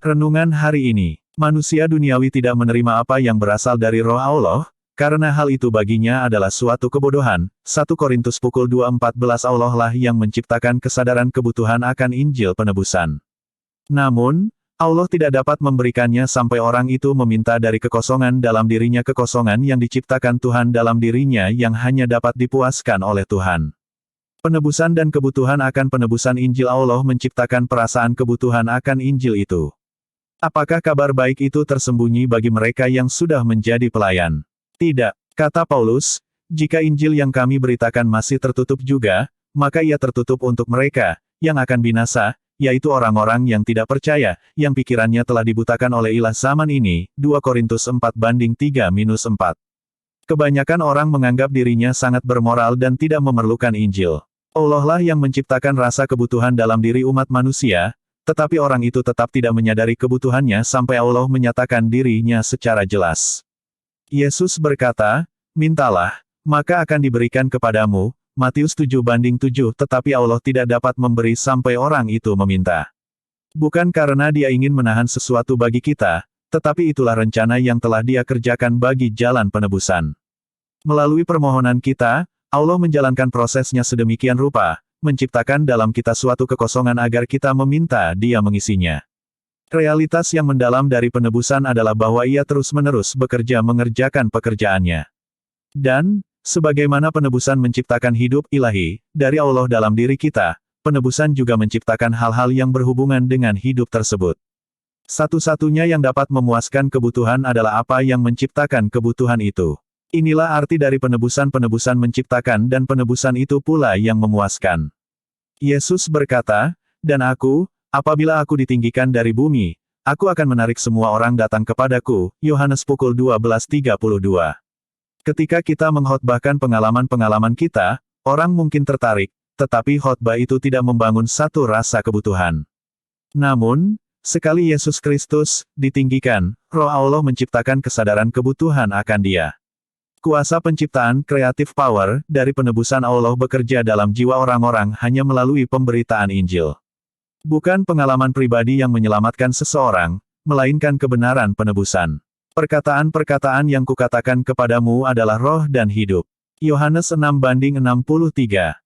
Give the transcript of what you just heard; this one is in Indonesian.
Renungan hari ini. Manusia duniawi tidak menerima apa yang berasal dari Roh Allah, karena hal itu baginya adalah suatu kebodohan. 1 Korintus pukul 2:14. Allah lah yang menciptakan kesadaran kebutuhan akan Injil penebusan. Namun, Allah tidak dapat memberikannya sampai orang itu meminta dari kekosongan dalam dirinya, kekosongan yang diciptakan Tuhan dalam dirinya yang hanya dapat dipuaskan oleh Tuhan. Penebusan dan kebutuhan akan penebusan Injil. Allah menciptakan perasaan kebutuhan akan Injil itu. Apakah kabar baik itu tersembunyi bagi mereka yang sudah menjadi pelayan? Tidak, kata Paulus, jika Injil yang kami beritakan masih tertutup juga, maka ia tertutup untuk mereka yang akan binasa, yaitu orang-orang yang tidak percaya, yang pikirannya telah dibutakan oleh ilah zaman ini. 2 Korintus 4:3-4. Kebanyakan orang menganggap dirinya sangat bermoral dan tidak memerlukan Injil. Allah lah yang menciptakan rasa kebutuhan dalam diri umat manusia, tetapi orang itu tetap tidak menyadari kebutuhannya sampai Allah menyatakan dirinya secara jelas. Yesus berkata, "Mintalah, maka akan diberikan kepadamu." Matius 7:7. Tetapi Allah tidak dapat memberi sampai orang itu meminta. Bukan karena Dia ingin menahan sesuatu bagi kita, tetapi itulah rencana yang telah Dia kerjakan bagi jalan penebusan. Melalui permohonan kita, Allah menjalankan prosesnya sedemikian rupa, menciptakan dalam kita suatu kekosongan agar kita meminta Dia mengisinya. Realitas yang mendalam dari penebusan adalah bahwa Ia terus-menerus bekerja mengerjakan pekerjaannya. Dan, sebagaimana penebusan menciptakan hidup ilahi dari Allah dalam diri kita, penebusan juga menciptakan hal-hal yang berhubungan dengan hidup tersebut. Satu-satunya yang dapat memuaskan kebutuhan adalah apa yang menciptakan kebutuhan itu. Inilah arti dari penebusan menciptakan dan penebusan itu pula yang memuaskan. Yesus berkata, "Dan aku, apabila aku ditinggikan dari bumi, aku akan menarik semua orang datang kepadaku." Yohanes pukul 12:32. Ketika kita mengkhotbahkan pengalaman-pengalaman kita, orang mungkin tertarik, tetapi khotbah itu tidak membangun satu rasa kebutuhan. Namun, sekali Yesus Kristus ditinggikan, Roh Allah menciptakan kesadaran kebutuhan akan Dia. Kuasa penciptaan, creative power, dari penebusan Allah bekerja dalam jiwa orang-orang hanya melalui pemberitaan Injil. Bukan pengalaman pribadi yang menyelamatkan seseorang, melainkan kebenaran penebusan. Perkataan-perkataan yang kukatakan kepadamu adalah roh dan hidup. Yohanes 6:63.